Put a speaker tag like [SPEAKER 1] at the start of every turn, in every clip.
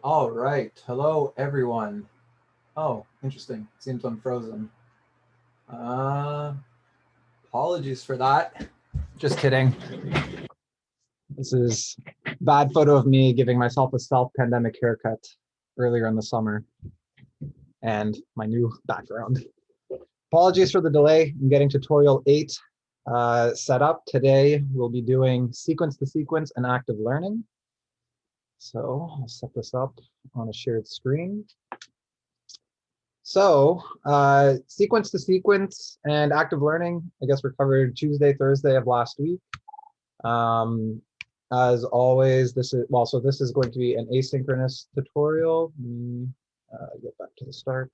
[SPEAKER 1] All right. Hello, everyone. Oh, interesting. Seems I'm frozen. Apologies for that. Just kidding. This is a bad photo of me giving myself a self-pandemic haircut earlier in the summer and my new background. Apologies for the delay in getting tutorial 8 set up. Today, we'll be doing sequence to sequence and active learning. So I'll set this up on a shared screen. So sequence to sequence and active learning, I guess, were covered Tuesday, Thursday of last week. As always, this is going to be an asynchronous tutorial. Get back to the start.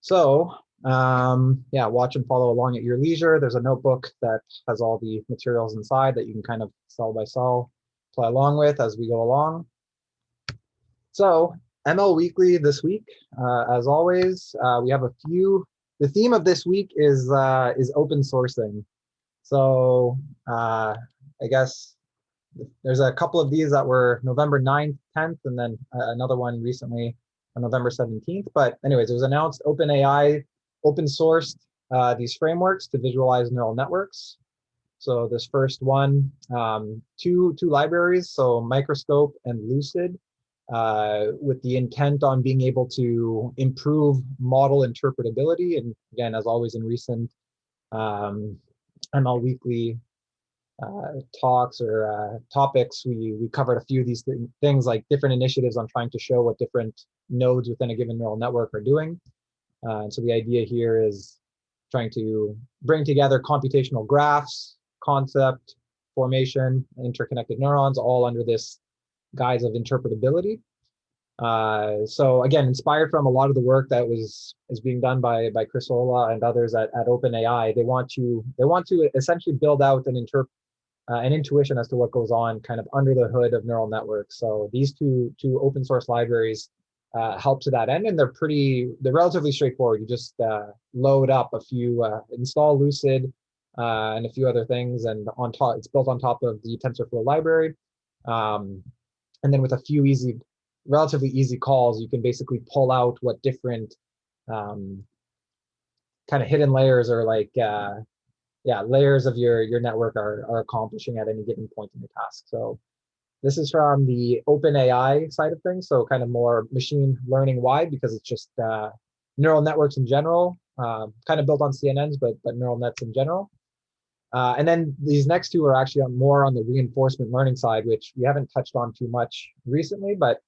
[SPEAKER 1] So yeah, watch and follow along at your leisure. There's a notebook that has all the materials inside that you can kind of cell by cell play along with as we go along. So ML Weekly this week, as always, we have a few. The theme of this week is open sourcing. So I guess there's a couple of these that were November 9th, 10th, and then another one recently on November 17th. But anyways, it was announced OpenAI open sourced these frameworks to visualize neural networks. So this first one, two libraries, so Microscope and Lucid, with the intent on being able to improve model interpretability. And again, as always in recent ML Weekly talks or topics, we covered a few of these things, like different initiatives on trying to show what different nodes within a given neural network are doing. And so the idea here is trying to bring together computational graphs, concept, formation, interconnected neurons, all under this guise of interpretability. So again, inspired from a lot of the work that is being done by Chris Olah and others at OpenAI, they want to essentially build out an intuition as to what goes on kind of under the hood of neural networks. So these two open source libraries help to that end, and they're relatively straightforward. You just load up a few, install Lucid and a few other things, and on top, it's built on top of the TensorFlow library. And then with a few relatively easy calls, you can basically pull out what different kind of hidden layers or layers of your network are accomplishing at any given point in the task. So this is from the OpenAI side of things, so kind of more machine learning wide, because it's just neural networks in general, kind of built on CNNs, but neural nets in general. And then these next two are actually more on the reinforcement learning side, which we haven't touched on too much recently, but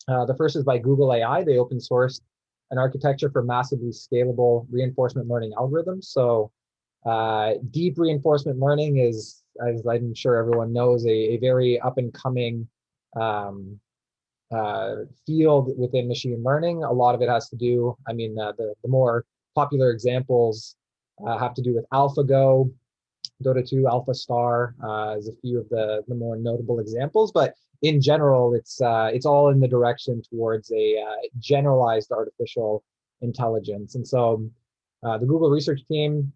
[SPEAKER 1] the first is by Google AI. They open sourced an architecture for massively scalable reinforcement learning algorithms. So deep reinforcement learning is, as I'm sure everyone knows, a very up and coming field within machine learning. A lot of it has to do, the more popular examples have to do with AlphaGo, Dota 2, AlphaStar, as a few of the more notable examples. But in general, it's all in the direction towards a generalized artificial intelligence. And so the Google research team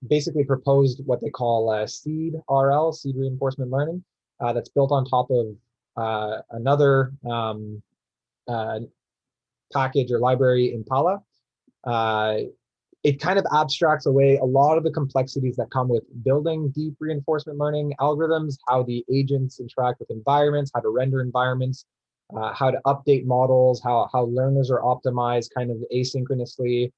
[SPEAKER 1] basically proposed what they call seed reinforcement learning, that's built on top of another package or library, Impala. It kind of abstracts away a lot of the complexities that come with building deep reinforcement learning algorithms, how the agents interact with environments, how to render environments, how to update models, how learners are optimized kind of asynchronously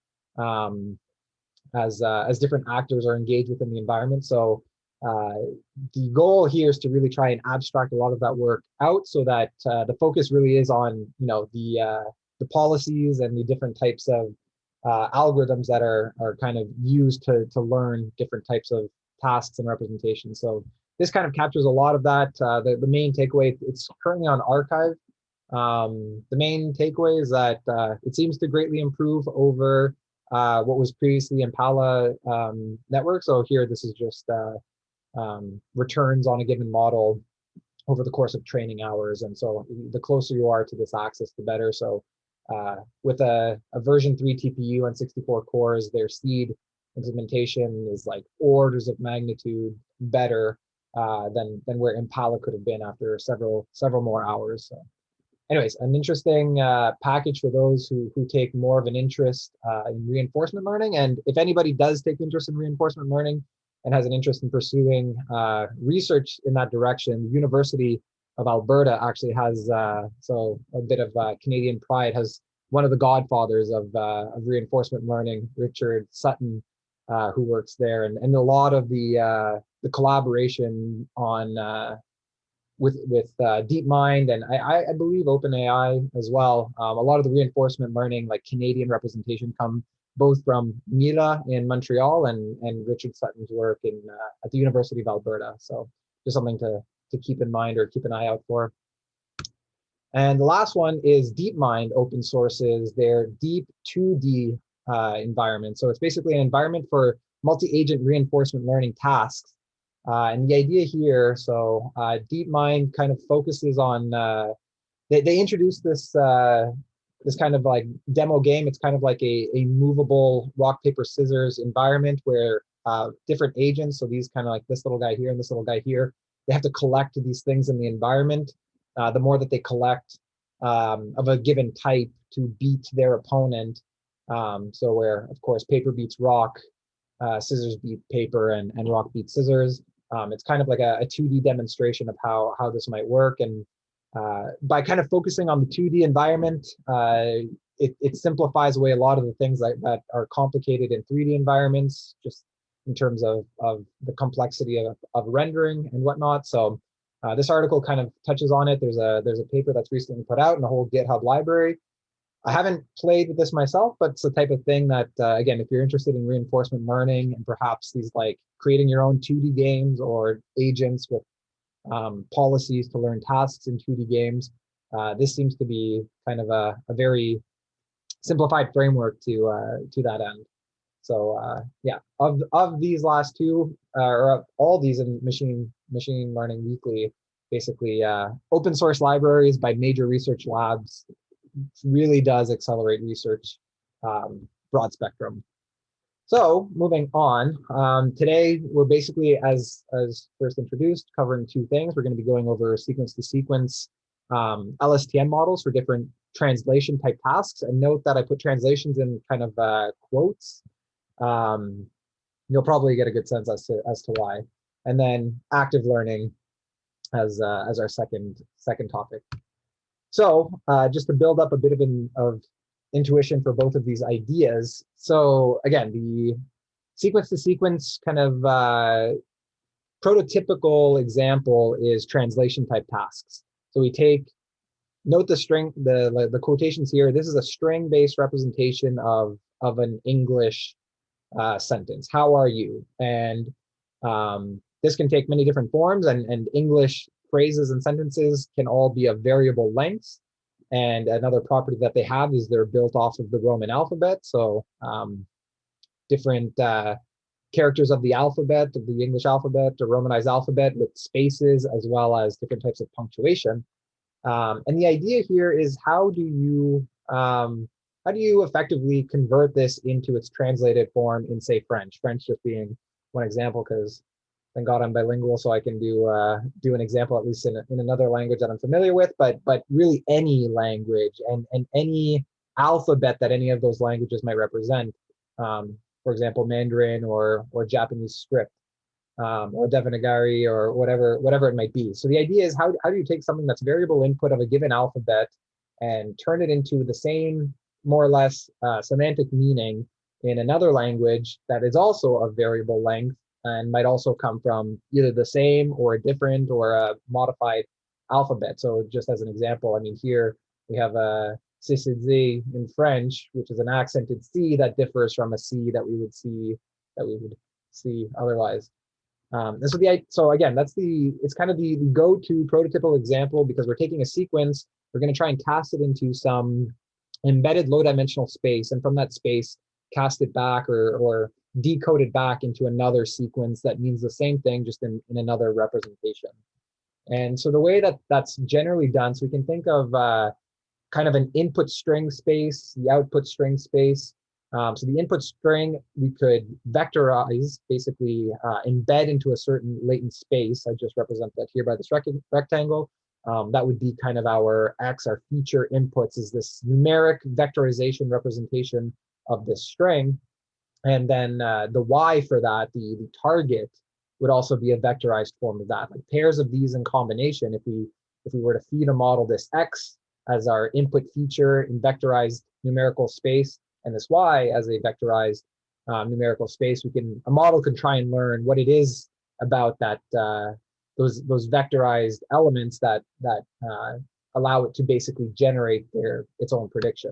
[SPEAKER 1] as different actors are engaged within the environment. So the goal here is to really try and abstract a lot of that work out, so that the focus really is on the policies and the different types of algorithms that are kind of used to learn different types of tasks and representations. So this kind of captures a lot of that. The main takeaway, it's currently on archive. The main takeaway is that it seems to greatly improve over what was previously Impala network. So here, this is just returns on a given model over the course of training hours. And so the closer you are to this axis, the better. So with a version 3 TPU and 64 cores, their seed implementation is like orders of magnitude better than where Impala could have been after several more hours. So anyways, an interesting package for those who take more of an interest in reinforcement learning. And if anybody does take interest in reinforcement learning and has an interest in pursuing research in that direction, the University of Alberta actually has, so a bit of Canadian pride, has one of the godfathers of reinforcement learning, Richard Sutton, who works there, and a lot of the collaboration on with DeepMind, and I believe OpenAI as well. A lot of the reinforcement learning, like Canadian representation, come both from Mila in Montreal and Richard Sutton's work in at the University of Alberta. So just something to keep in mind or keep an eye out for. And the last one is DeepMind open sources their Deep 2D environment. So it's basically an environment for multi-agent reinforcement learning tasks. And the idea here, so DeepMind kind of focuses on, they introduced this this kind of like demo game. It's kind of like a movable rock, paper, scissors environment where different agents, so these kind of like this little guy here and this little guy here, they have to collect these things in the environment. The more that they collect of a given type to beat their opponent. So where, of course, paper beats rock, scissors beat paper, and rock beats scissors. It's kind of like a 2D demonstration of how this might work. And by kind of focusing on the 2D environment, it simplifies away a lot of the things that are complicated in 3D environments, just in terms of the complexity of rendering and whatnot. So this article kind of touches on it. There's a paper that's recently put out in the whole GitHub library. I haven't played with this myself, but it's the type of thing that, again, if you're interested in reinforcement learning and perhaps these like creating your own 2D games or agents with policies to learn tasks in 2D games, this seems to be kind of a very simplified framework to that end. So yeah, of these last two, or of all these in Machine Learning Weekly, basically open source libraries by major research labs really does accelerate research, broad spectrum. So moving on, today we're basically, as first introduced, covering two things. We're going to be going over sequence-to-sequence LSTM models for different translation type tasks. And note that I put translations in kind of quotes. You'll probably get a good sense as to why. And then active learning as our second topic. So just to build up a bit of intuition for both of these ideas. So again, the sequence-to-sequence kind of prototypical example is translation type tasks. So we take, note the string, the quotations here. This is a string-based representation of an English sentence. How are you? And this can take many different forms, and English phrases and sentences can all be of variable lengths. And another property that they have is they're built off of the Roman alphabet. So different characters of the alphabet, of the English alphabet, or Romanized alphabet with spaces, as well as different types of punctuation. And the idea here is how do you effectively convert this into its translated form in, say, French? French just being one example, because thank God I'm bilingual, so I can do an example at least in another language that I'm familiar with. But really any language and any alphabet that any of those languages might represent. For example, Mandarin or Japanese script, or Devanagari, or whatever it might be. So the idea is how do you take something that's variable input of a given alphabet and turn it into the same, more or less, semantic meaning in another language that is also of variable length and might also come from either the same or a different or a modified alphabet. So just as an example, I mean, here we have a seq2seq in French, which is an accented C that differs from a C that we would see otherwise. And so again, it's kind of the go-to prototypical example, because we're taking a sequence, we're going to try and cast it into some embedded low-dimensional space, and from that space, cast it back or decode it back into another sequence that means the same thing, just in another representation. And so the way that's generally done, so we can think of kind of an input string space, the output string space. So the input string, we could vectorize, basically embed into a certain latent space. I just represent that here by this rectangle. That would be kind of our X, our feature inputs, is this numeric vectorization representation of this string. And then the Y for that, the target, would also be a vectorized form of that. Like pairs of these in combination, if we were to feed a model this X as our input feature in vectorized numerical space, and this Y as a vectorized numerical space, a model can try and learn what it is about that those vectorized elements that allow it to basically generate its own prediction.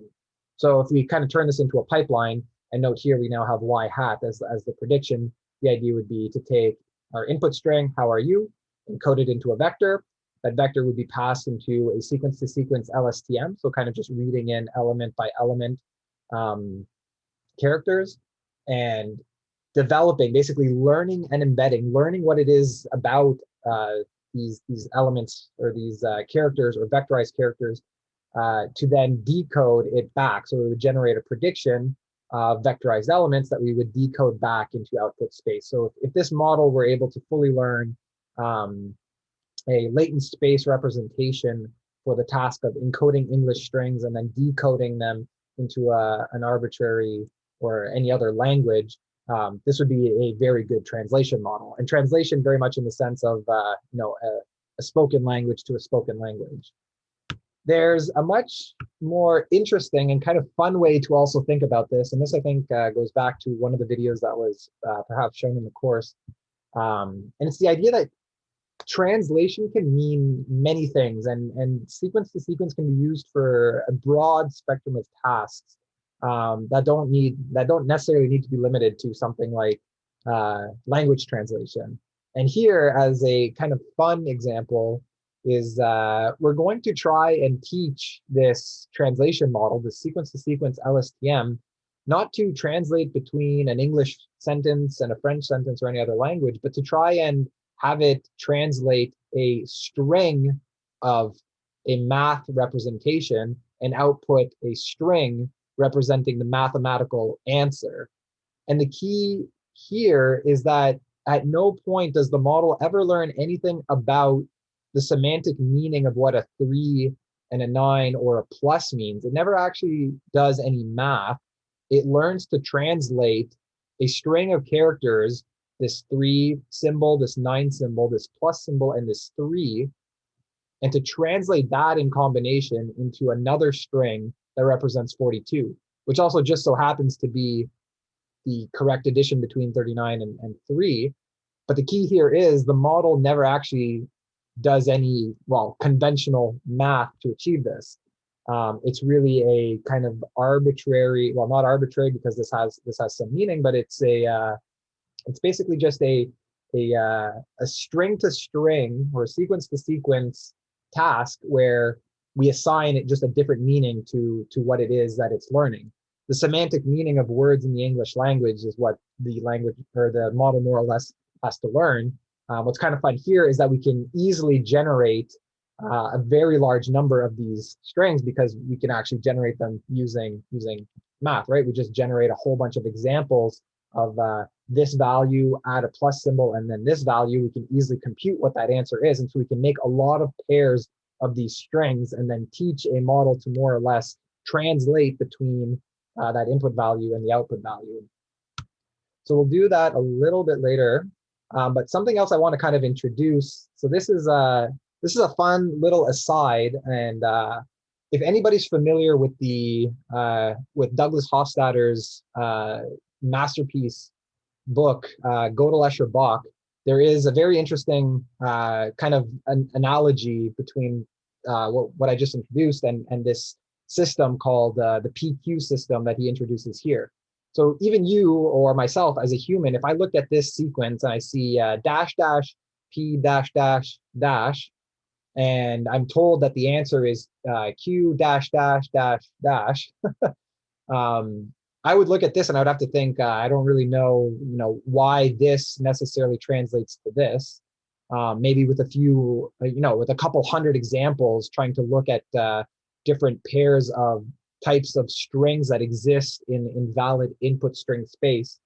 [SPEAKER 1] So if we kind of turn this into a pipeline, and note here we now have Y hat as the prediction, the idea would be to take our input string, how are you, encode it into a vector. That vector would be passed into a sequence-to-sequence LSTM, so kind of just reading in element by element characters, and developing, basically learning and embedding, learning what it is about these elements or these characters or vectorized characters to then decode it back. So it would generate a prediction of vectorized elements that we would decode back into output space. So if this model were able to fully learn a latent space representation for the task of encoding English strings and then decoding them into an arbitrary or any other language, this would be a very good translation model. And translation very much in the sense of a spoken language to a spoken language. There's a much more interesting and kind of fun way to also think about this. And this, I think, goes back to one of the videos that was perhaps shown in the course. And it's the idea that translation can mean many things, and sequence to sequence can be used for a broad spectrum of tasks that don't necessarily need to be limited to something like language translation. And here, as a kind of fun example, is we're going to try and teach this translation model, the sequence-to-sequence LSTM, not to translate between an English sentence and a French sentence or any other language, but to try and have it translate a string of a math representation and output a string representing the mathematical answer. And the key here is that at no point does the model ever learn anything about the semantic meaning of what a 3 and a 9 or a plus means. It never actually does any math. It learns to translate a string of characters, this 3 symbol, this 9 symbol, this plus symbol, and this 3, and to translate that in combination into another string that represents 42, which also just so happens to be the correct addition between 39 and 3. But the key here is the model never actually does any, conventional math to achieve this. It's really a kind of arbitrary, not arbitrary because this has some meaning, but it's basically just a string to string or sequence to sequence task where we assign it just a different meaning to what it is that it's learning. The semantic meaning of words in the English language is what the language or the model more or less has to learn. What's kind of fun here is that we can easily generate a very large number of these strings because we can actually generate them using math, right? We just generate a whole bunch of examples of this value, add a plus symbol, and then this value. We can easily compute what that answer is. And so we can make a lot of pairs of these strings and then teach a model to more or less translate between that input value and the output value. So we'll do that a little bit later. But something else I want to kind of introduce. So this is a fun little aside, and if anybody's familiar with with Douglas Hofstadter's masterpiece book, Gödel, Bach, there is a very interesting kind of an analogy between what I just introduced and this system called the PQ system that he introduces here. So even you or myself as a human, if I looked at this sequence and I see dash dash P dash dash dash, and I'm told that the answer is Q dash dash dash dash, I would look at this and I would have to think, I don't really know, why this necessarily translates to this. Maybe with a few, with a couple hundred examples, trying to look at different pairs of types of strings that exist in valid input string space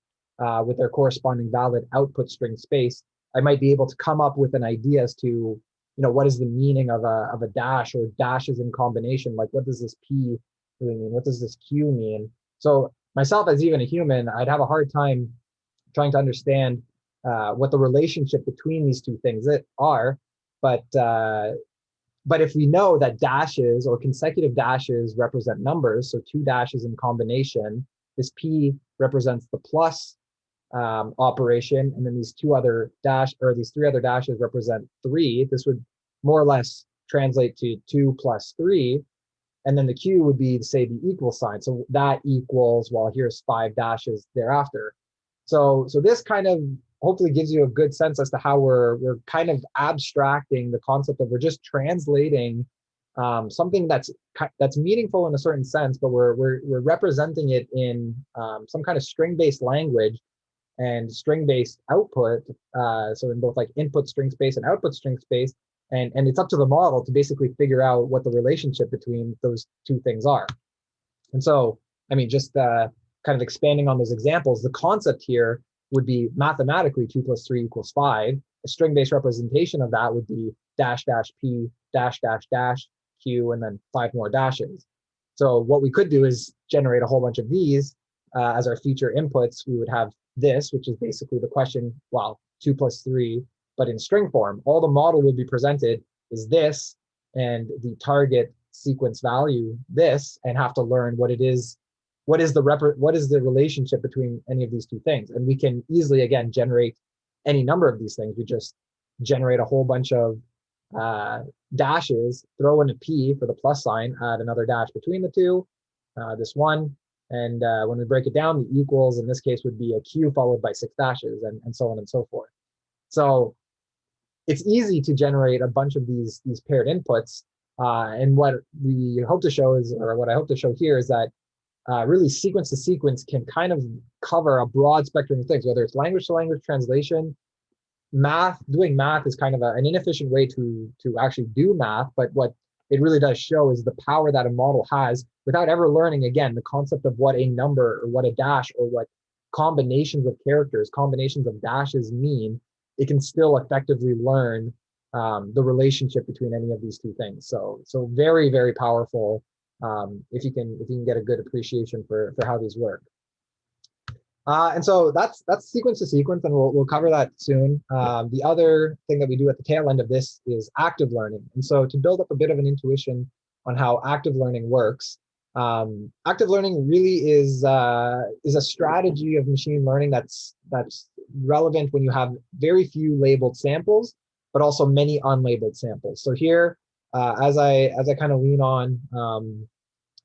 [SPEAKER 1] with their corresponding valid output string space, I might be able to come up with an idea as to what is the meaning of a dash or dashes in combination? Like, what does this P really mean? What does this Q mean? So myself, as even a human, I'd have a hard time trying to understand what the relationship between these two things are. But if we know that dashes or consecutive dashes represent numbers, so two dashes in combination, this P represents the plus operation, and then these three other dashes represent three. This would more or less translate to 2 plus 3, and then the Q would be, say, the equal sign. So that equals, well, here's 5 dashes thereafter. So this kind of hopefully gives you a good sense as to how we're kind of abstracting the concept of, we're just translating something that's meaningful in a certain sense, but we're representing it in some kind of string-based language and string-based output. So in both like input string space and output string space, and it's up to the model to basically figure out what the relationship between those two things are. And so, I mean, just kind of expanding on those examples, the concept here would be mathematically 2 plus 3 equals 5. A string-based representation of that would be dash dash P dash dash dash Q and then 5 more dashes. So what we could do is generate a whole bunch of these as our feature inputs. We would have this, which is basically the question, well, 2 plus 3, but in string form. All the model will be presented is this, and the target sequence value this, and have to learn what it is, what is the relationship between any of these two things. And we can easily, again, generate any number of these things. We just generate a whole bunch of dashes, throw in a P for the plus sign, add another dash between the two, this one, and when we break it down, the equals in this case would be a Q followed by 6 dashes, and so on and so forth. So it's easy to generate a bunch of these paired inputs. And what we hope to show is, or what I hope to show here is that really sequence to sequence can kind of cover a broad spectrum of things, whether it's language to language translation, doing math is kind of an inefficient way to actually do math, but what it really does show is the power that a model has without ever learning, again, the concept of what a number or what a dash or what combinations of characters, combinations of dashes mean. It can still effectively learn the relationship between any of these two things. So very, very powerful if you can get a good appreciation for how these work. And so that's sequence to sequence, and we'll cover that soon. The other thing that we do at the tail end of this is active learning. And so to build up a bit of an intuition on how active learning works, active learning really is a strategy of machine learning that's relevant when you have very few labeled samples, but also many unlabeled samples. So here, as I kind of lean on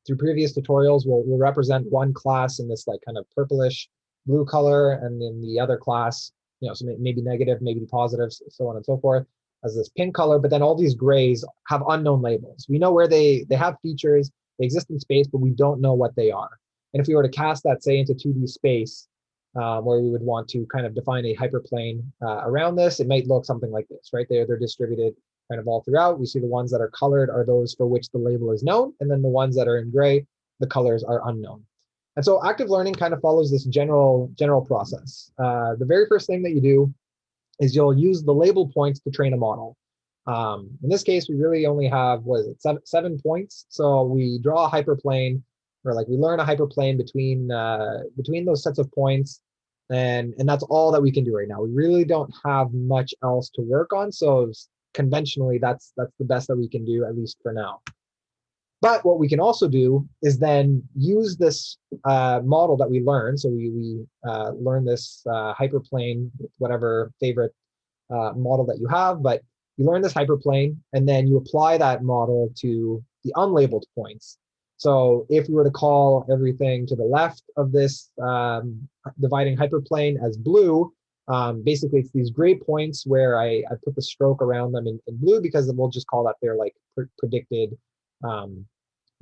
[SPEAKER 1] through previous tutorials, we'll represent one class in this like kind of purplish blue color, and then the other class, so maybe negative, maybe positive, so on and so forth, as this pink color. But then all these grays have unknown labels. We know where they have features, they exist in space, but we don't know what they are. And if we were to cast that, say, into 2D space, where we would want to kind of define a hyperplane around this, it might look something like this, right? They're distributed kind of all throughout. We see the ones that are colored are those for which the label is known, and then the ones that are in gray, the colors are unknown. And so active learning kind of follows this general process. The very first thing that you do is you'll use the label points to train a model. In this case, we really only have, what is it, 7 points. So we draw a hyperplane, or like we learn a hyperplane between those sets of points, and that's all that we can do right now. We really don't have much else to work on. So conventionally, that's the best that we can do, at least for now. But what we can also do is then use this model that we learn. So we learn this hyperplane, whatever favorite model that you have, but you learn this hyperplane, and then you apply that model to the unlabeled points. So if we were to call everything to the left of this dividing hyperplane as blue, basically it's these gray points where I put the stroke around them in blue, because we'll just call that their like predicted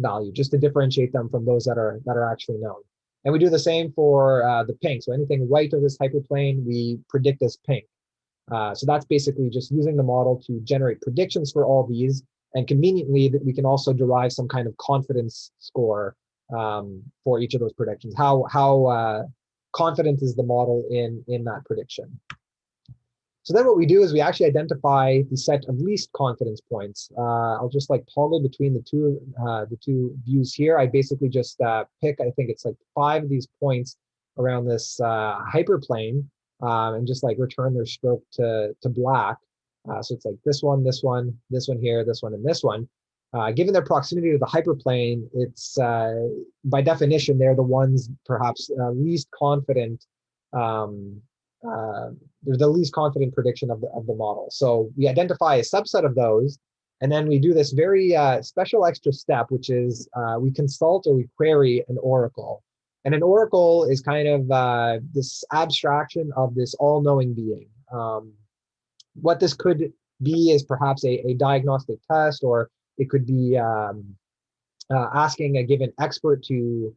[SPEAKER 1] value, just to differentiate them from those that are actually known. And we do the same for the pink. So anything right of this hyperplane, we predict as pink. So that's basically just using the model to generate predictions for all these, and conveniently that we can also derive some kind of confidence score for each of those predictions. How confident is the model in that prediction? So then what we do is we actually identify the set of least confidence points. I'll just like toggle between the two views here. I basically just pick, I think it's like 5 of these points around this hyperplane, and just like return their stroke to black. So it's like this one, this one, this one here, this one, and this one. Given their proximity to the hyperplane, it's by definition, they're the ones perhaps least confident. They're the least confident prediction of the model. So we identify a subset of those, and then we do this very special extra step, which is we consult or we query an oracle. And an oracle is kind of this abstraction of this all-knowing being. What this could be is perhaps a diagnostic test, or it could be asking a given expert to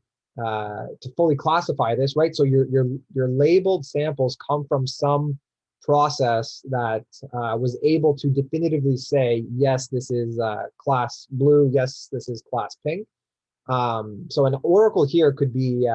[SPEAKER 1] fully classify this, right? So your labeled samples come from some process that was able to definitively say, yes, this is class blue, yes, this is class pink. So an oracle here could be,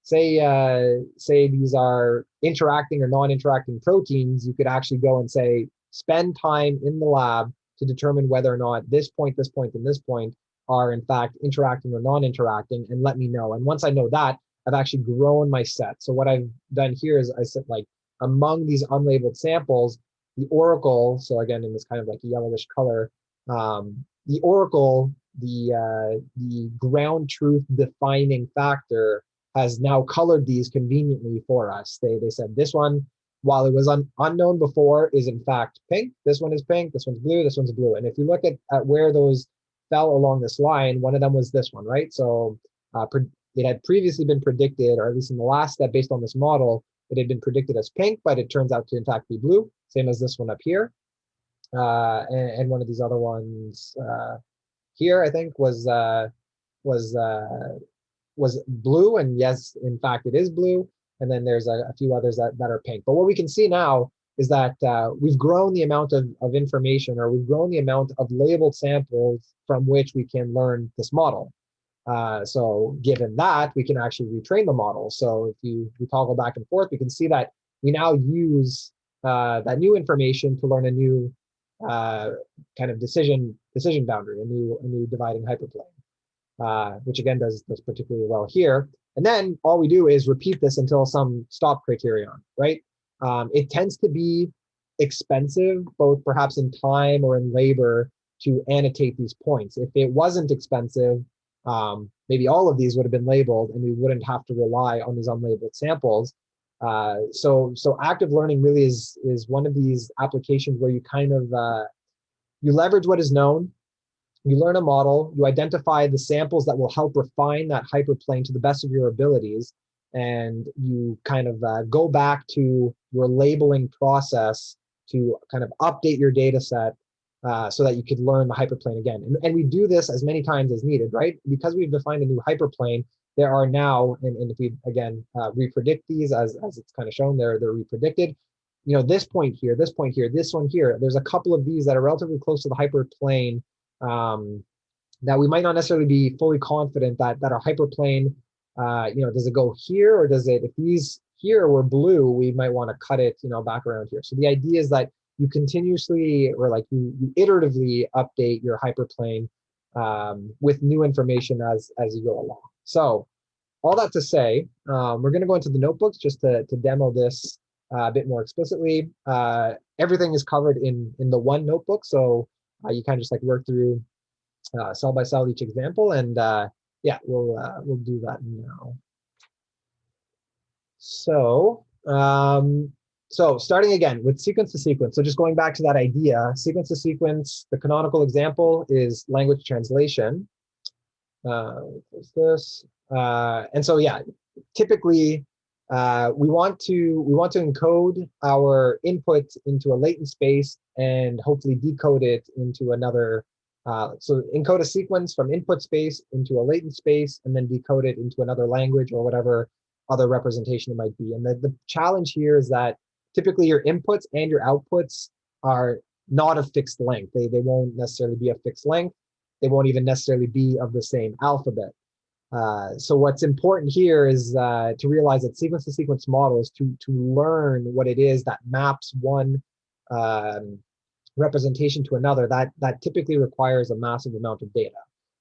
[SPEAKER 1] say these are interacting or non-interacting proteins. You could actually go and say, spend time in the lab to determine whether or not this point, and this point are in fact interacting or non-interacting, and let me know. And once I know that, I've actually grown my set. So what I've done here is I said, like, among these unlabeled samples, the oracle, so again, in this kind of like yellowish color, the oracle, the ground truth defining factor, has now colored these conveniently for us. They said this one, while it was unknown before, is in fact pink. This one is pink, this one's blue, this one's blue. And if you look at where those fell along this line, one of them was this one, right? So it had previously been predicted, or at least in the last step based on this model, it had been predicted as pink, but it turns out to in fact be blue, same as this one up here. And one of these other ones here, I think, was blue, and yes, in fact, it is blue. And then there's a few others that are pink. But what we can see now is that we've grown the amount of information, or we've grown the amount of labeled samples from which we can learn this model. So given that, we can actually retrain the model. So if we toggle back and forth, we can see that we now use that new information to learn a new kind of decision boundary, a new dividing hyperplane, which again does particularly well here. And then all we do is repeat this until some stop criterion, right? It tends to be expensive, both perhaps in time or in labor, to annotate these points. If it wasn't expensive, maybe all of these would have been labeled, and we wouldn't have to rely on these unlabeled samples. So active learning really is one of these applications where you kind of you leverage what is known. You learn a model, you identify the samples that will help refine that hyperplane to the best of your abilities, and you kind of go back to your labeling process to kind of update your data set so that you could learn the hyperplane again. And we do this as many times as needed, right? Because we've defined a new hyperplane, there are now, and if we, again, repredict these as it's kind of shown, they're repredicted. You know, this point here, this point here, this one here, there's a couple of these that are relatively close to the hyperplane that we might not necessarily be fully confident that our hyperplane, you know, does it go here, or does it, if these here were blue, we might want to cut it, you know, back around here. So the idea is that you continuously, or like you iteratively update your hyperplane with new information as you go along. So all that to say, we're going to go into the notebooks just to demo this a bit more explicitly. Everything is covered in the one notebook, so you kind of just like work through cell by cell each example, and yeah, we'll do that now. So so starting again with sequence to sequence. So just going back to that idea, sequence to sequence, the canonical example is language translation. What's this? And so yeah, typically we want to encode our input into a latent space and hopefully decode it into another. So encode a sequence from input space into a latent space, and then decode it into another language or whatever other representation it might be. And the challenge here is that typically your inputs and your outputs are not of fixed length. They won't necessarily be of fixed length. They won't even necessarily be of the same alphabet. So what's important here is to realize that sequence-to-sequence models to learn what it is that maps one representation to another, that typically requires a massive amount of data.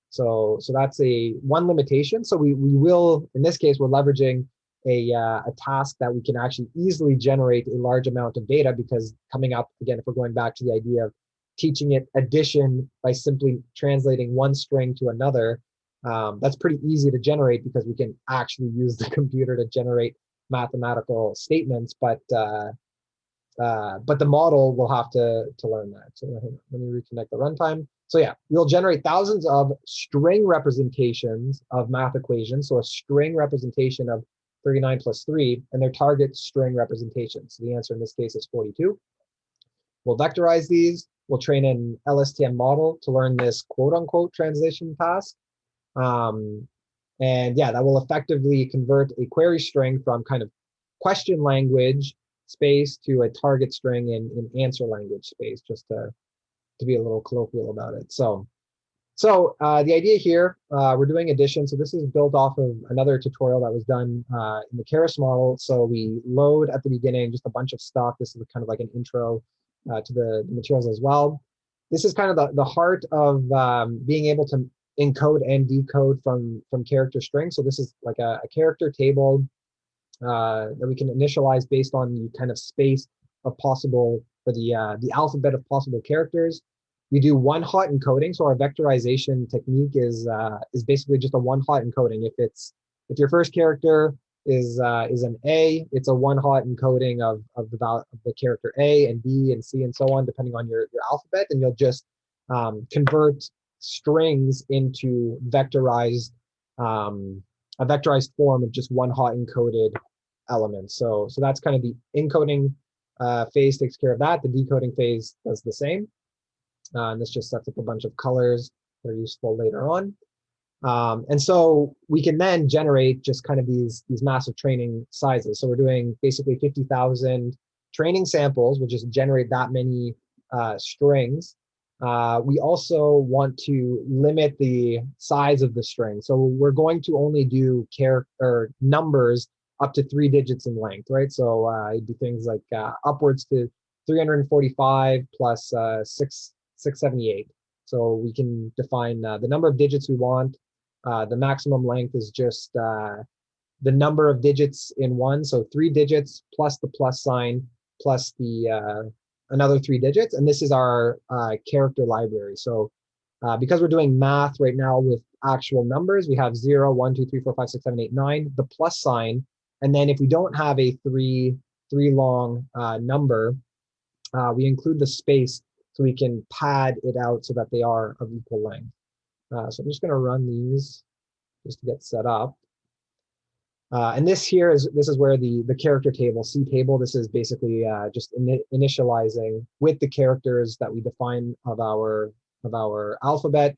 [SPEAKER 1] So that's one limitation. So we will, in this case, we're leveraging a task that we can actually easily generate a large amount of data, because coming up, again, if we're going back to the idea of teaching it addition by simply translating one string to another, that's pretty easy to generate because we can actually use the computer to generate mathematical statements, but the model will have to learn that. So let me reconnect the runtime. So yeah, we'll generate thousands of string representations of math equations. So a string representation of 39 plus 3, and their target string representation. So the answer in this case is 42. We'll vectorize these. We'll train an LSTM model to learn this quote unquote translation task. And yeah, that will effectively convert a query string from kind of question language space to a target string in answer language space, just to be a little colloquial about it. So the idea here, we're doing addition. So this is built off of another tutorial that was done in the Keras model. So we load at the beginning just a bunch of stuff. This is kind of like an intro to the materials as well. This is kind of the heart of being able to encode and decode from character strings. So this is like a character table that we can initialize based on the kind of space of possible, for the alphabet of possible characters. We do one-hot encoding. So our vectorization technique is basically just a one-hot encoding. If your first character is an A, it's a one-hot encoding of the character A and B and C and so on, depending on your alphabet, and you'll just convert strings into vectorized a vectorized form of just one-hot encoded elements. So that's kind of the encoding phase takes care of that. The decoding phase does the same. And this just sets up a bunch of colors that are useful later on. And so we can then generate just kind of these massive training sizes. So we're doing basically 50,000 training samples. We'll just generate that many strings. We also want to limit the size of the string. So we're going to only do numbers up to 3 digits in length, right? So it'd be things like upwards to 345 plus 678. So we can define the number of digits we want. The maximum length is just the number of digits in one. So 3 digits plus the plus sign plus the another 3 digits. And this is our character library. So because we're doing math right now with actual numbers, we have 0, 1, 2, 3, 4, 5, 6, 7, 8, 9, the plus sign. And then if we don't have a three long number, we include the space so we can pad it out so that they are of equal length. So I'm just going to run these just to get set up. And this is where the character table, C table, this is basically just initializing with the characters that we define of our alphabet.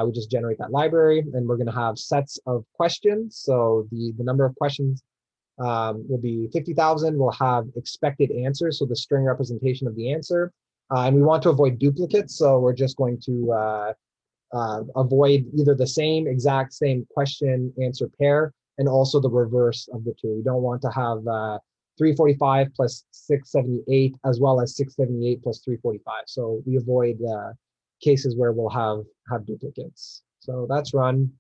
[SPEAKER 1] We just generate that library, and we're going to have sets of questions. So the number of questions will be 50,000. We'll have expected answers, so the string representation of the answer. And we want to avoid duplicates, so we're just going to avoid either the exact same question answer pair and also the reverse of the two. We don't want to have 345 plus 678 as well as 678 plus 345. So we avoid cases where we'll have duplicates. So that's run.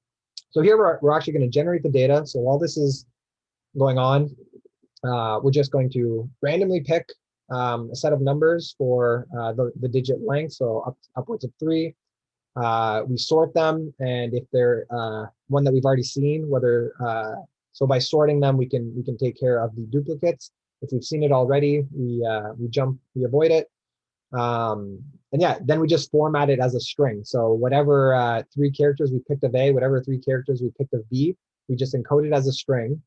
[SPEAKER 1] So here we're actually going to generate the data. So while this is going on, we're just going to randomly pick a set of numbers for the digit length, so upwards of 3. We sort them, and if they're one that we've already seen, so by sorting them, we can take care of the duplicates. If we've seen it already, we avoid it. And yeah, then we just format it as a string. So whatever 3 characters we picked of A, whatever 3 characters we picked of B, we just encode it as a string,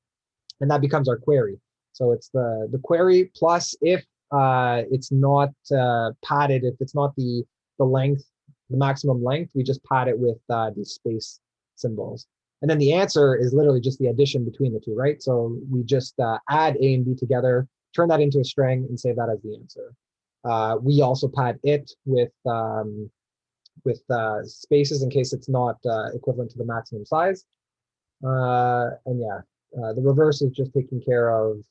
[SPEAKER 1] and that becomes our query. So it's the query plus if it's not padded, if it's not the length, the maximum length, we just pad it with these space symbols. And then the answer is literally just the addition between the two, right? So we just add A and B together, turn that into a string, and save that as the answer. We also pad it with spaces in case it's not equivalent to the maximum size. And yeah, the reverse is just taking care of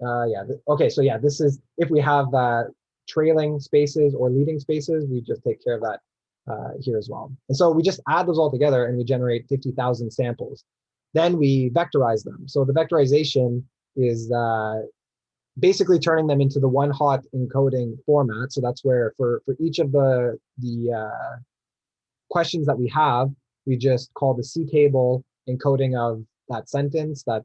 [SPEAKER 1] Yeah, okay, so yeah, this is, if we have trailing spaces or leading spaces, we just take care of that here as well. And so we just add those all together and we generate 50,000 samples. Then we vectorize them. So the vectorization is basically turning them into the one hot encoding format. So that's where for each of the questions that we have, we just call the C table encoding of that sentence, that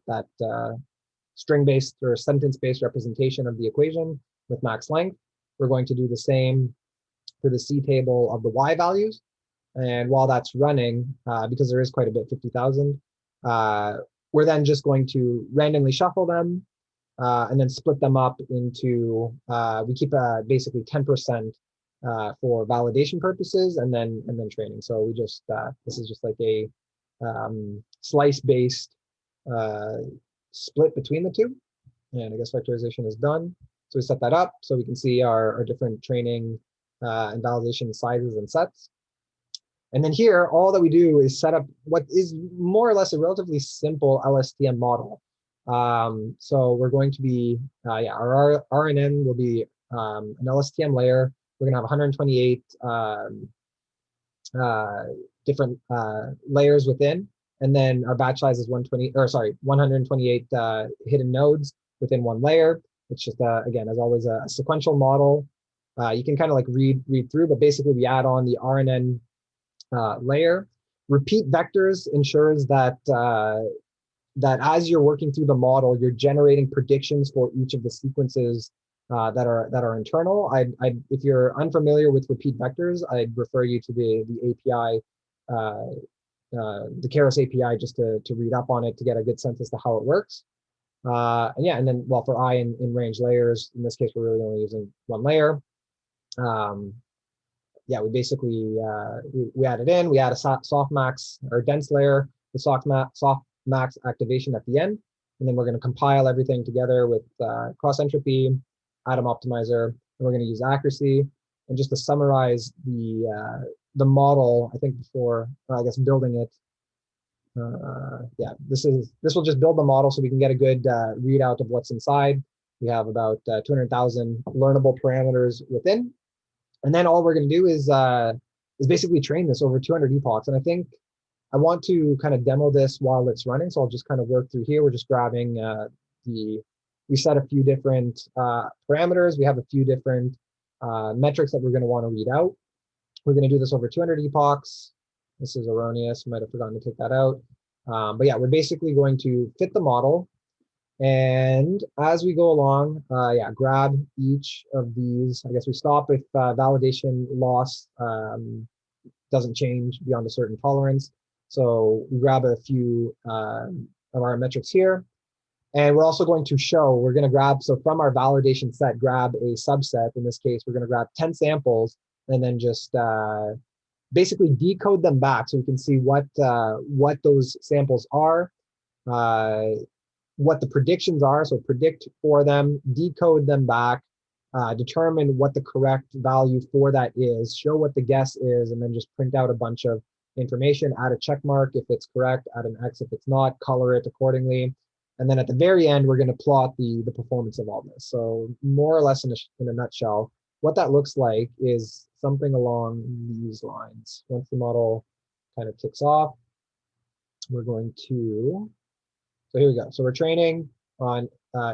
[SPEAKER 1] string-based or sentence-based representation of the equation with max length. We're going to do the same for the C table of the Y values. And while that's running, because there is quite a bit, 50,000, we're then just going to randomly shuffle them and then split them up into, we keep basically 10% for validation purposes and then training. So we just, this is just like a slice-based split between the two. And I guess vectorization is done. So we set that up so we can see our different training and validation sizes and sets. And then here, all that we do is set up what is more or less a relatively simple LSTM model. So we're going to be, yeah, our RNN will be an LSTM layer. We're gonna have 128 different layers within. And then our batch size is 128 hidden nodes within one layer. It's just, again, as always, a sequential model. You can kind of like read through, but basically we add on the RNN layer. Repeat vectors ensures that that as you're working through the model, you're generating predictions for each of the sequences that are internal. If you're unfamiliar with repeat vectors, I'd refer you to the API, the Keras API, just to read up on it to get a good sense as to how it works. And yeah, and then, well, for I in range layers, in this case, we're really only using one layer. Yeah, we basically, we add it in, we add a softmax or dense layer, the softmax activation at the end, and then we're going to compile everything together with cross entropy, atom optimizer, and we're going to use accuracy. And just to summarize the model, I think before, I guess, building it, yeah, this will just build the model so we can get a good readout of what's inside. We have about 200,000 learnable parameters within. And then all we're going to do is basically train this over 200 epochs. And I think I want to kind of demo this while it's running. So I'll just kind of work through here. We're just grabbing we set a few different parameters. We have a few different metrics that we're going to want to read out. We're going to do this over 200 epochs. This is erroneous. Might have forgotten to take that out. But yeah, we're basically going to fit the model. And as we go along, yeah, grab each of these. I guess we stop if validation loss doesn't change beyond a certain tolerance. So we grab a few of our metrics here. And we're also going to show, we're going to grab, so from our validation set, grab a subset. In this case, we're going to grab 10 samples and then just basically decode them back so we can see what those samples are, what the predictions are, so predict for them, decode them back, determine what the correct value for that is, show what the guess is, and then just print out a bunch of information, add a check mark if it's correct, add an X if it's not, color it accordingly. And then at the very end, we're going to plot the performance of all this. So more or less in a nutshell, what that looks like is something along these lines. Once the model kind of kicks off, we're going to, so here we go. So we're training on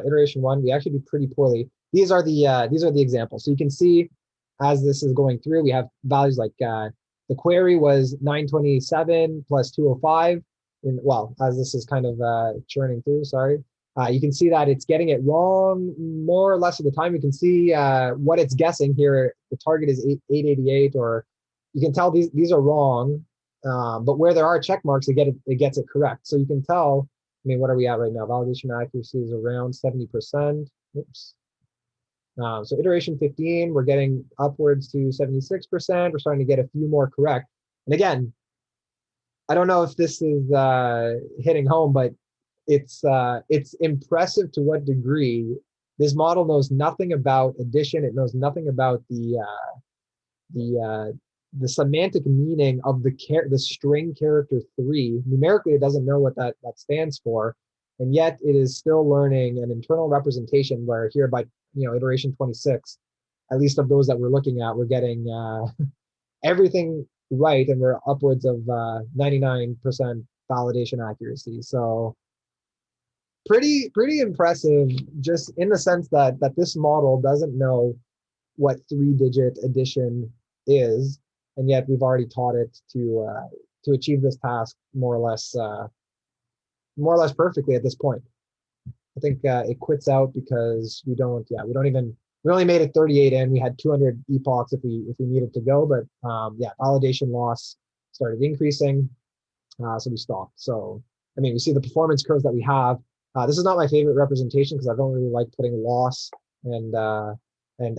[SPEAKER 1] iteration 1. We actually do pretty poorly. These are the examples. So you can see as this is going through, we have values like the query was 927 plus 205. Well, as this is kind of churning through, sorry. You can see that it's getting it wrong more or less of the time. You can see what it's guessing here. The target is 888, or you can tell these are wrong. But where there are check marks, it gets it correct. So you can tell. I mean, what are we at right now? Validation accuracy is around 70%. Oops. So iteration 15, we're getting upwards to 76%. We're starting to get a few more correct. And again, I don't know if this is hitting home, but it's impressive to what degree this model knows nothing about addition. It knows nothing about the semantic meaning of the string character 3. Numerically, it doesn't know what that stands for. and yet it is still learning an internal representation where here by iteration 26, at least of those that we're looking at, we're getting everything right, and we're upwards of 99% validation accuracy. So pretty impressive, just in the sense that this model doesn't know what 3-digit addition is, and yet we've already taught it to achieve this task more or less perfectly at this point. I think it quits out because we only made it 38 in. We had 200 epochs if we needed to go, but validation loss started increasing, so we stopped. So I mean, we see the performance curves that we have. This is not my favorite representation because I don't really like putting loss and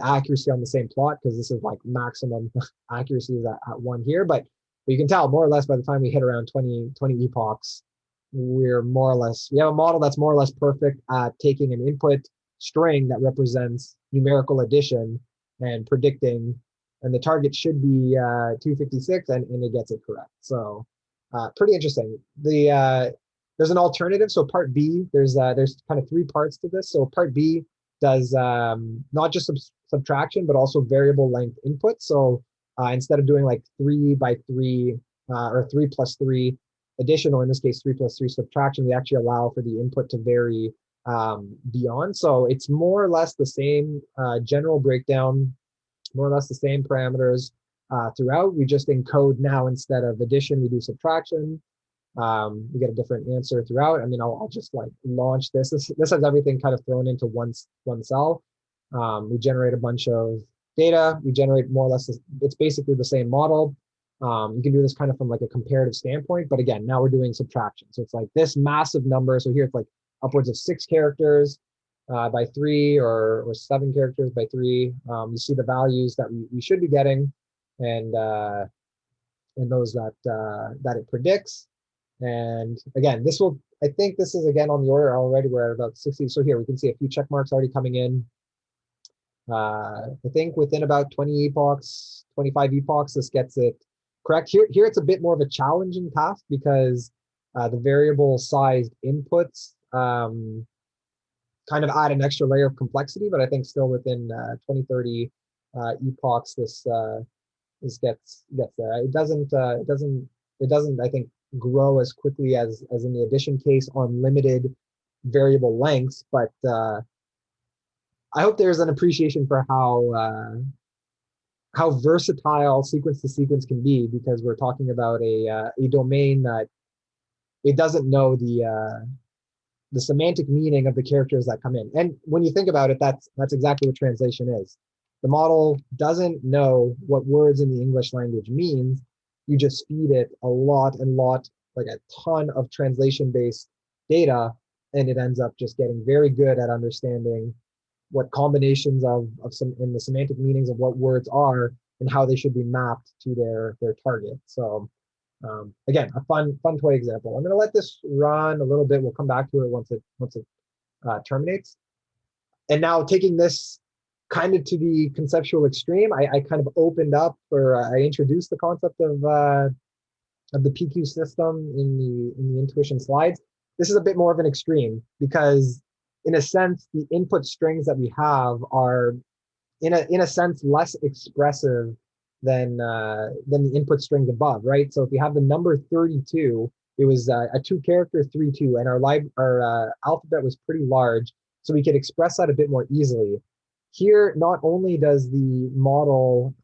[SPEAKER 1] accuracy on the same plot, because this is like maximum accuracy is at 1 here. But you can tell more or less by the time we hit around 20 epochs, we have a model that's more or less perfect at taking an input string that represents numerical addition and predicting, and the target should be 256, and it gets it correct. So pretty interesting. There's an alternative. So part B, there's kind of 3 parts to this. So part B does not just subtraction, but also variable length input. So instead of doing like 3 by 3 or 3 plus 3 addition, or in this case 3 plus 3 subtraction, we actually allow for the input to vary beyond. So it's more or less the same general breakdown, more or less the same parameters throughout. We just encode now, instead of addition, we do subtraction. We get a different answer throughout. I mean, I'll just like launch this. This has everything kind of thrown into one cell. We generate a bunch of data. We generate more or less, it's basically the same model. You can do this kind of from like a comparative standpoint, but again, now we're doing subtraction. So it's like this massive number. So here it's like upwards of 6 characters by 3, or 7 characters by 3. You see the values that we should be getting, and those that it predicts. And again, I think this is again on the order already. We're at about 60. So here we can see a few check marks already coming in. I think within about 20 epochs, 25 epochs, this gets it correct. Here it's a bit more of a challenging task, because the variable sized inputs kind of add an extra layer of complexity, but I think still within 20, 30 epochs, this gets there. It doesn't, I think, grow as quickly as in the addition case on limited variable lengths, but I hope there's an appreciation for how versatile sequence to sequence can be, because we're talking about a domain that it doesn't know the semantic meaning of the characters that come in. And when you think about it, that's exactly what translation is. The model doesn't know what words in the English language means. You just feed it a lot, like a ton of translation-based data, and it ends up just getting very good at understanding what combinations of some in the semantic meanings of what words are, and how they should be mapped to their target. So again, a fun toy example. I'm going to let this run a little bit. We'll come back to it once it terminates. And now, taking this kind of to the conceptual extreme, I kind of opened up, or I introduced the concept of the PQ system in the intuition slides. This is a bit more of an extreme, because in a sense, the input strings that we have are in a sense less expressive than the input strings above, right? So if we have the number 32, it was a 2-character 32, and our alphabet was pretty large, so we could express that a bit more easily. Here, not only does the model,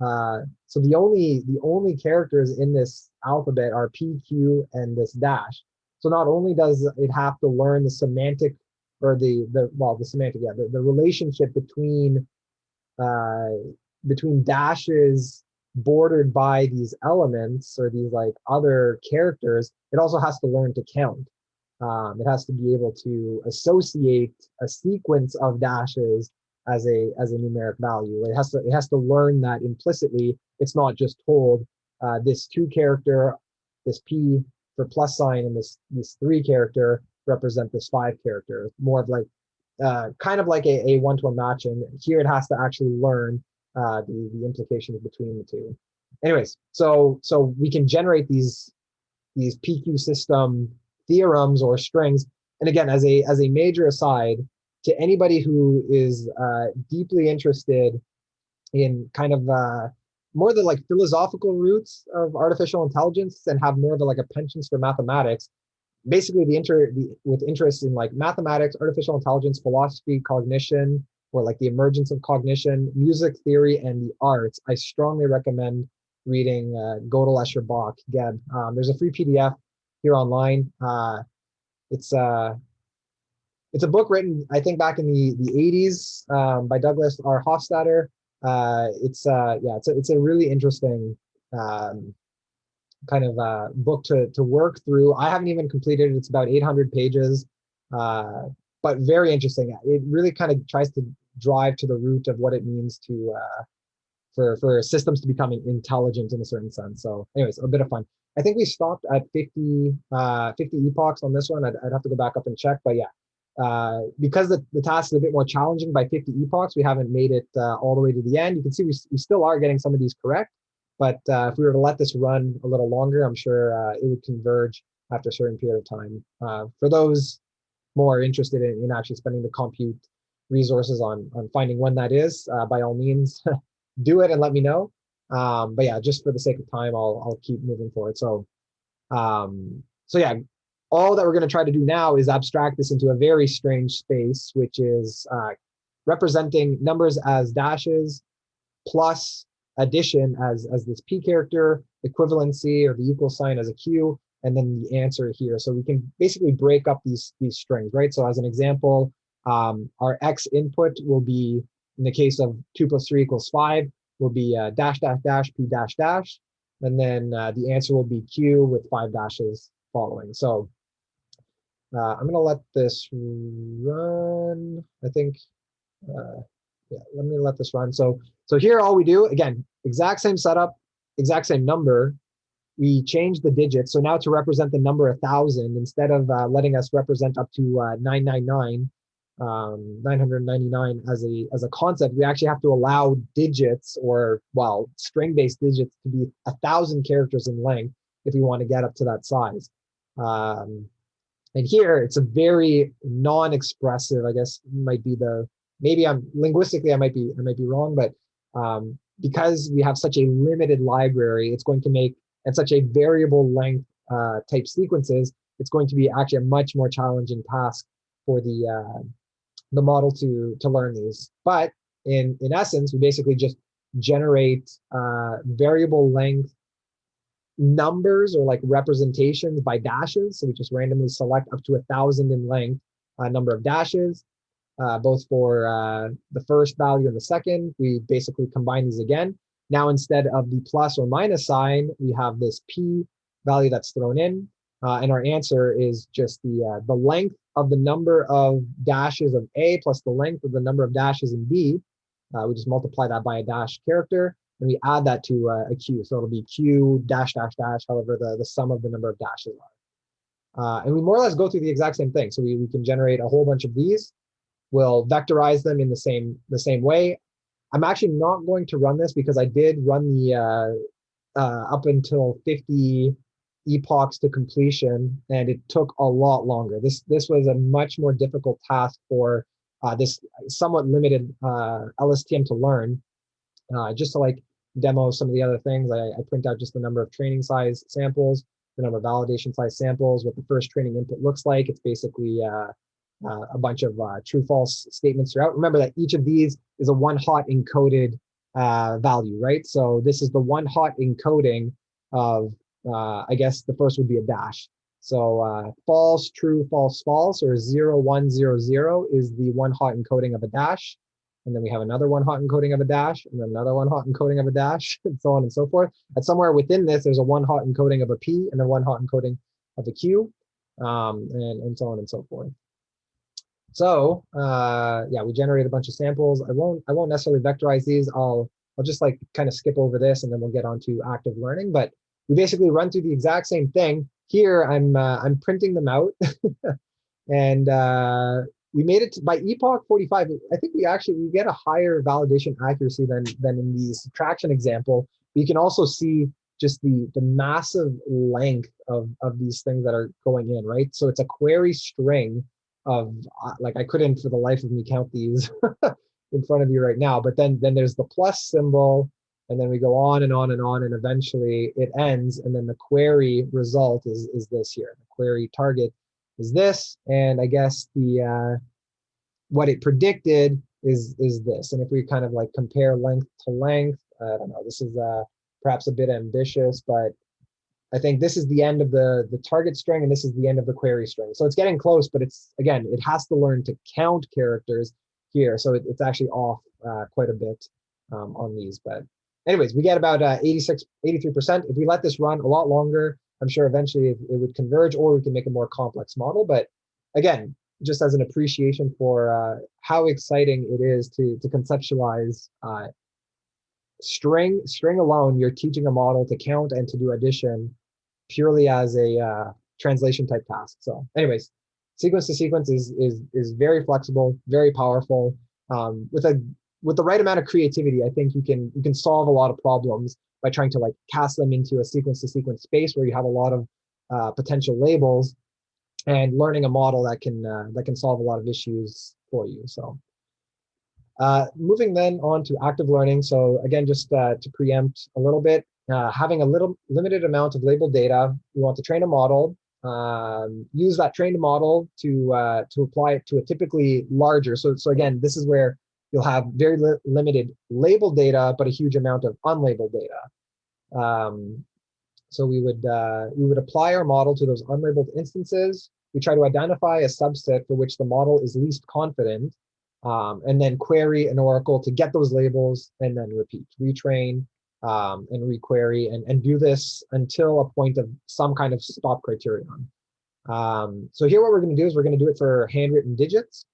[SPEAKER 1] so the only characters in this alphabet are P, Q, and this dash. So not only does it have to learn the semantic, or the semantic, the relationship between dashes bordered by these elements, or these like other characters, it also has to learn to count. It has to be able to associate a sequence of dashes as a numeric value. It has to learn that implicitly. It's not just told this 2-character, this P for plus sign, and this 3-character represent this 5-character. More of like kind of like a one-to-one matching. Here it has to actually learn the implications between the two. Anyways, so we can generate these PQ system theorems or strings, and again, as a major aside, to anybody who is deeply interested in kind of more the like philosophical roots of artificial intelligence and have more of a, like a penchant for mathematics, basically with interest in like mathematics, artificial intelligence, philosophy, cognition, or like the emergence of cognition, music theory, and the arts, I strongly recommend reading Gödel, Escher, Bach, Geb. There's a free PDF here online. It's it's a book written, I think, back in the 80s by Douglas R. Hofstadter. It's a really interesting kind of book to work through. I haven't even completed it. It's about 800 pages, but very interesting. It really kind of tries to drive to the root of what it means to for systems to become intelligent in a certain sense. So anyways, a bit of fun. I think we stopped at 50 epochs on this one. I'd have to go back up and check, but yeah, because the task is a bit more challenging by 50 epochs, we haven't made it all the way to the end. You can see we still are getting some of these correct, but if we were to let this run a little longer, I'm sure it would converge after a certain period of time. For those more interested in actually spending the compute resources on finding when that is, by all means, do it and let me know. But yeah, just for the sake of time, I'll keep moving forward. So yeah, all that we're going to try to do now is abstract this into a very strange space, which is representing numbers as dashes plus addition as this p character, equivalency or the equal sign as a q, and then the answer here. So we can basically break up these strings, right? So as an example, our x input will be, in the case of 2 + 3 = 5, will be dash dash dash p dash dash, and then the answer will be q with 5 dashes following. So I'm going to let this run. I think, yeah, let me let this run. So here, all we do, again, exact same setup, exact same number. We change the digits. So now to represent the number 1,000, instead of letting us represent up to 999, 999 as a concept, we actually have to allow digits, or well, string-based digits, to be 1,000 characters in length if we want to get up to that size. And here it's a very non-expressive, I guess might be maybe I'm linguistically I might be wrong, but because we have such a limited library, it's going to make, at such a variable length type sequences, it's going to be actually a much more challenging task for the model to learn these. But in essence, we basically just generate variable length numbers, or like representations by dashes. So we just randomly select up to 1,000 in length number of dashes, both for the first value and the second. We basically combine these again. Now, instead of the plus or minus sign, we have this p value that's thrown in, and our answer is just the length of the number of dashes of A plus the length of the number of dashes in B. We just multiply that by a dash character, and we add that to a q. So it'll be q dash dash dash, however the sum of the number of dashes are. And we more or less go through the exact same thing. So we can generate a whole bunch of these. We'll vectorize them in the same way. I'm actually not going to run this because I did run the up until 50 epochs to completion, and it took a lot longer. This was a much more difficult task for this somewhat limited LSTM to learn. Just to like demo some of the other things, I print out just the number of training size samples, the number of validation size samples, what the first training input looks like. It's basically a bunch of true-false statements throughout. Remember that each of these is a one-hot encoded value, right? So this is the one-hot encoding of, I guess the first would be a dash. So false, true, false, false, or 0, 1, 0, 0 is the one-hot encoding of a dash. And then we have another one hot encoding of a dash, and then another one hot encoding of a dash, and so on and so forth. And somewhere within this, there's a one hot encoding of a P, and then one hot encoding of a Q, and so on and so forth. So yeah, we generate a bunch of samples. I won't necessarily vectorize these. I'll just like kind of skip over this, and then we'll get on to active learning. But we basically run through the exact same thing. Here, I'm printing them out, and we made it by epoch 45. I think we get a higher validation accuracy than in the subtraction example. You can also see just the massive length of these things that are going in, right? So it's a query string of like, I couldn't for the life of me count these in front of you right now, but then there's the plus symbol, and then we go on and on and on, and eventually it ends, and then the query result is this here. The query target is this, and I guess the what it predicted is this. And if we kind of like compare length to length, I don't know, this is perhaps a bit ambitious, but I think this is the end of the target string, and this is the end of the query string. So it's getting close, but it's, again, it has to learn to count characters here. So it's actually off quite a bit on these. But anyways, we get about 83%. If we let this run a lot longer, I'm sure eventually it would converge, or we can make a more complex model. But again, just as an appreciation for how exciting it is to conceptualize string alone. You're teaching a model to count and to do addition purely as a translation type task. So anyways, sequence to sequence is very flexible, very powerful. With the right amount of creativity, I think you can solve a lot of problems by trying to like cast them into a sequence to sequence space where you have a lot of potential labels, and learning a model that can solve a lot of issues for you. So moving then on to active learning. So again, just to preempt a little bit, having a limited amount of labeled data, we want to train a model, use that trained model to apply it to a typically larger. So again, this is where you'll have very limited labeled data, but a huge amount of unlabeled data. So we would apply our model to those unlabeled instances. We try to identify a subset for which the model is least confident, and then query an oracle to get those labels, and then repeat, retrain, and requery, and do this until a point of some kind of stop criterion. So here what we're going to do is we're going to do it for handwritten digits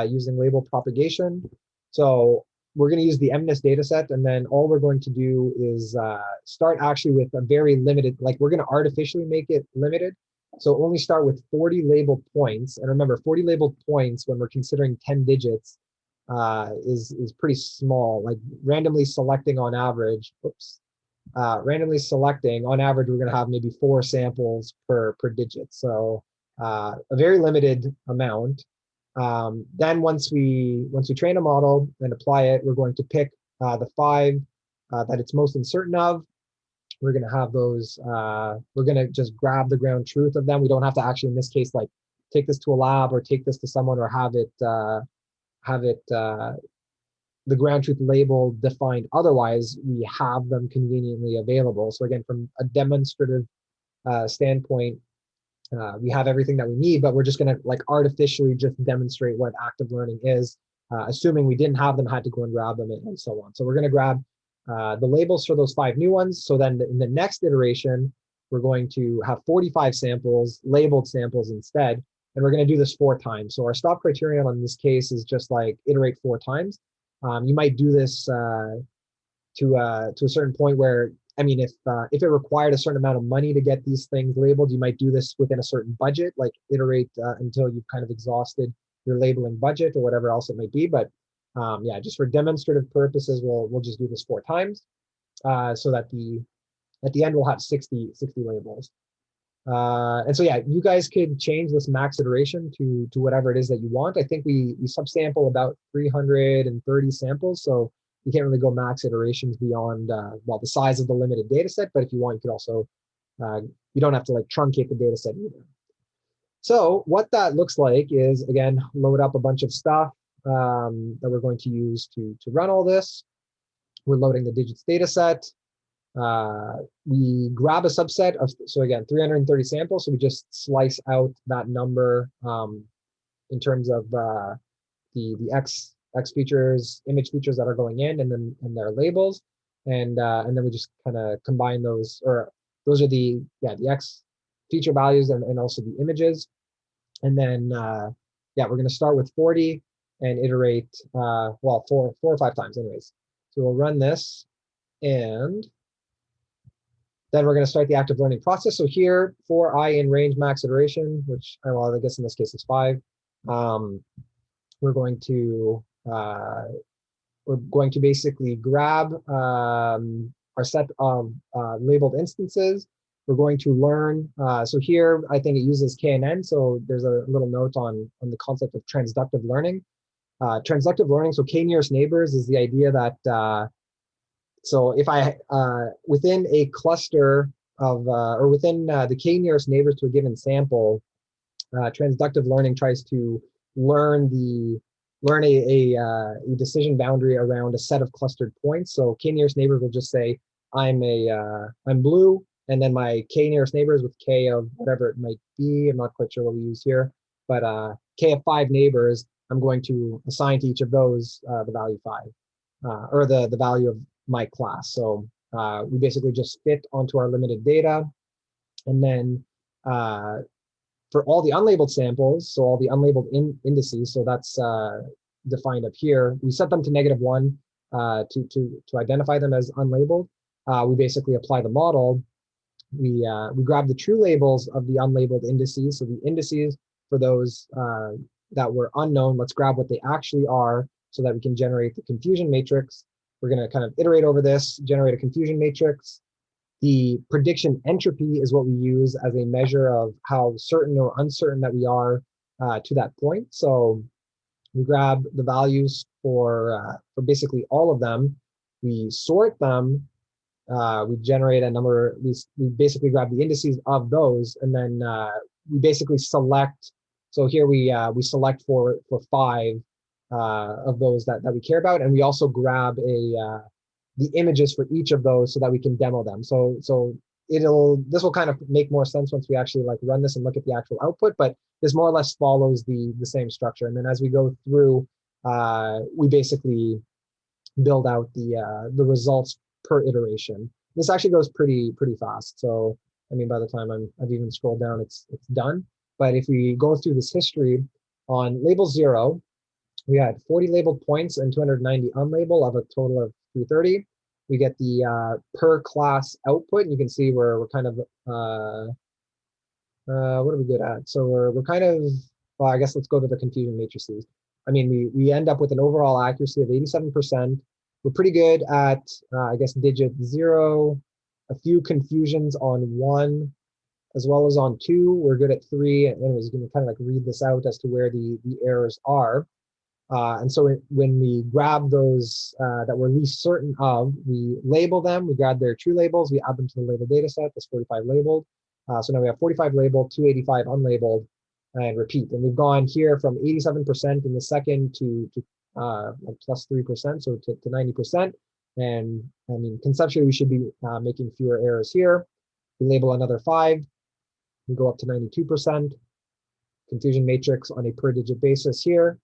[SPEAKER 1] using label propagation. So we're going to use the MNIST data set, and then all we're going to do is start actually with a very limited, like we're going to artificially make it limited. So only start with 40 labeled points. And remember, 40 labeled points when we're considering 10 digits is pretty small. Like randomly selecting on average, randomly selecting on average, we're going to have maybe 4 samples per digit. So a very limited amount. Then once we train a model and apply it, we're going to pick the 5 that it's most uncertain of. We're going to have those, we're going to just grab the ground truth of them. We don't have to actually, in this case, like take this to a lab or take this to someone or have it the ground truth label defined. Otherwise, we have them conveniently available. So again, from a demonstrative standpoint, we have everything that we need, but we're just going to like artificially just demonstrate what active learning is, assuming we didn't have them, had to go and grab them, and so on. So we're going to grab the labels for those 5 new ones. So then in the next iteration, we're going to have 45 samples, labeled samples instead, and we're going to do this 4 times. So our stop criterion on this case is just like iterate 4 times. You might do this to a certain point where, I mean, if it required a certain amount of money to get these things labeled, you might do this within a certain budget, like iterate until you've kind of exhausted your labeling budget or whatever else it might be. But yeah, just for demonstrative purposes, we'll just do this 4 times, so that at the end we'll have 60 labels. And so yeah, you guys could change this max iteration to whatever it is that you want. I think we subsample about 330 samples, so you can't really go max iterations beyond well, the size of the limited data set. But if you want, you could also you don't have to like truncate the data set either. So what that looks like is, again, load up a bunch of stuff that we're going to use to run all this. We're loading the digits data set. We grab a subset of, so again, 330 samples. So we just slice out that number in terms of the X features, image features that are going in, and their labels, and then we just kind of combine those, or those are the X feature values and also the images, and then yeah, we're going to start with 40 and iterate well 4 or 5 times, anyways. So we'll run this, and then we're going to start the active learning process. So here, for I in range max iteration, which, well, I guess in this case it's 5. We're going to basically grab our set of labeled instances. We're going to learn, so here I think it uses KNN, so there's a little note on the concept of transductive learning. Transductive learning, so K nearest neighbors is the idea that, so if I, within a cluster of, or within the K nearest neighbors to a given sample, transductive learning tries to learn a decision boundary around a set of clustered points. So K nearest neighbors will just say, I'm blue, and then my K nearest neighbors with K of whatever it might be. I'm not quite sure what we use here, but K of 5 neighbors, I'm going to assign to each of those the value 5, or the value of my class. So we basically just fit onto our limited data, and then for all the unlabeled samples, so all the unlabeled indices, so that's defined up here, we set them to -1 to identify them as unlabeled. We basically apply the model. We grab the true labels of the unlabeled indices, so the indices for those that were unknown, let's grab what they actually are so that we can generate the confusion matrix. We're going to kind of iterate over this, generate a confusion matrix. The prediction entropy is what we use as a measure of how certain or uncertain that we are to that point. So we grab the values for basically all of them. We sort them. We generate a number. We basically grab the indices of those, and then we basically select. So here we select for 5 of those that we care about, and we also grab the images for each of those so that we can demo them. So this will kind of make more sense once we actually like run this and look at the actual output, but this more or less follows the same structure. And then as we go through, we basically build out the results per iteration. This actually goes pretty fast. So I mean, by the time I've even scrolled down, it's done. But if we go through this history on label 0, we had 40 labeled points and 290 unlabeled of a total of 330. We get the per class output, and you can see we're kind of what are we good at? So we're kind of, well, I guess let's go to the confusion matrices. I mean, we end up with an overall accuracy of 87%. We're pretty good at I guess digit 0, a few confusions on 1, as well as on 2. We're good at 3, and I was going to kind of like read this out as to where the errors are. And so when we grab those that we're least certain of, we label them, we grab their true labels, we add them to the label data set, that's 45 labeled. So now we have 45 labeled, 285 unlabeled, and repeat. And we've gone here from 87% in the second to like plus 3%, so to 90%. And I mean, conceptually, we should be making fewer errors here. We label another 5, we go up to 92%. Confusion matrix on a per digit basis here.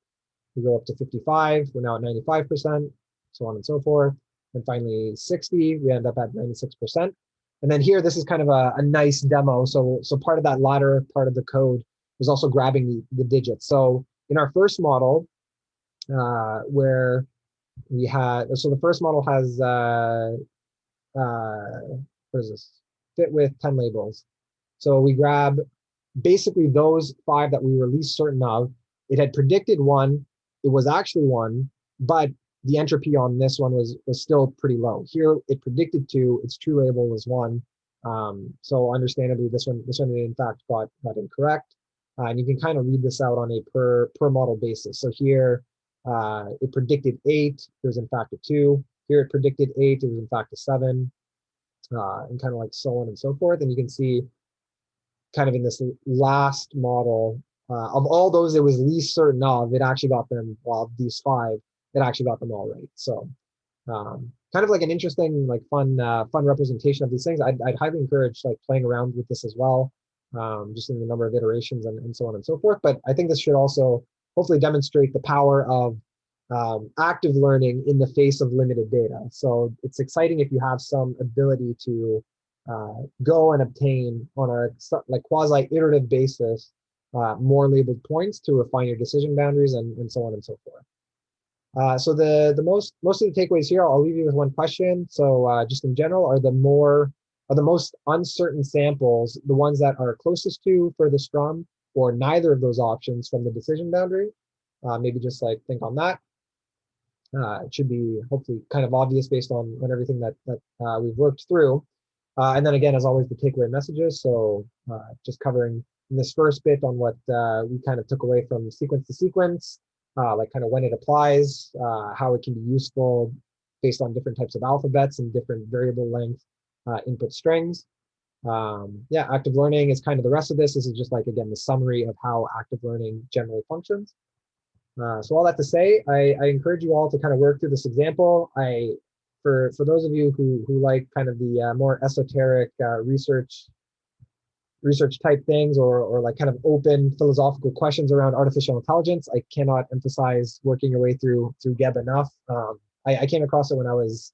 [SPEAKER 1] We go up to 55, we're now at 95%, so on and so forth. And finally 60, we end up at 96%. And then here, this is kind of a nice demo. So part of that latter part of the code was also grabbing the digits. So in our first model, where we had, so the first model has, what is this? Fit with 10 labels. So we grab basically those 5 that we were least certain of. It had predicted 1. It was actually 1, but the entropy on this one was still pretty low. Here it predicted 2, its true label was 1. So understandably, this one in fact got incorrect. And you can kind of read this out on a per model basis. So here it predicted 8, it was in fact a 2. Here it predicted 8, it was in fact a 7, and kind of like so on and so forth. And you can see kind of in this last model, of all those it was least certain of, it actually got them, well, these 5, it actually got them all right. So kind of like an interesting, like fun representation of these things. I'd highly encourage like playing around with this as well, just in the number of iterations and so on and so forth. But I think this should also hopefully demonstrate the power of active learning in the face of limited data. So it's exciting if you have some ability to go and obtain on a like quasi-iterative basis more labeled points to refine your decision boundaries and so on and so forth. So the most of the takeaways here, I'll leave you with one question. So just in general, are the most uncertain samples the ones that are closest to, furthest from, or neither of those options from the decision boundary? Maybe just like think on that. It should be hopefully kind of obvious based on everything that we've worked through. And then again, as always, the takeaway messages. So just covering in this first bit on what we kind of took away from sequence to sequence, like kind of when it applies, how it can be useful based on different types of alphabets and different variable length input strings. Yeah, active learning is kind of the rest of this. This is just like, again, the summary of how active learning generally functions. So all that to say, I encourage you all to kind of work through this example. For those of you who like kind of the more esoteric research type things, or like kind of open philosophical questions around artificial intelligence, I cannot emphasize working your way through Geb enough. I came across it when I was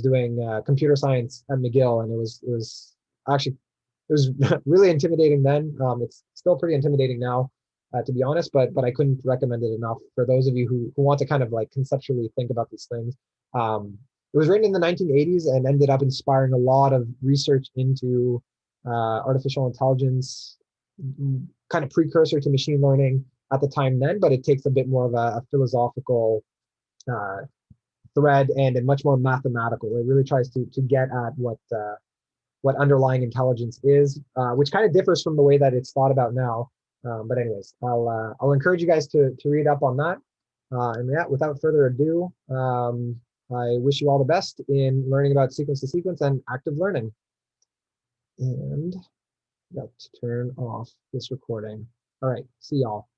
[SPEAKER 1] doing computer science at McGill, and it was actually it was really intimidating then. It's still pretty intimidating now, to be honest, but I couldn't recommend it enough for those of you who want to kind of like conceptually think about these things. It was written in the 1980s and ended up inspiring a lot of research into artificial intelligence, kind of precursor to machine learning at the time then, but it takes a bit more of a philosophical uh, thread and a much more mathematical. It really tries to get at what underlying intelligence is, which kind of differs from the way that it's thought about now. But anyways, I'll encourage you guys to read up on that. And yeah, without further ado, I wish you all the best in learning about sequence to sequence and active learning. And got to turn off this recording. All right, see y'all.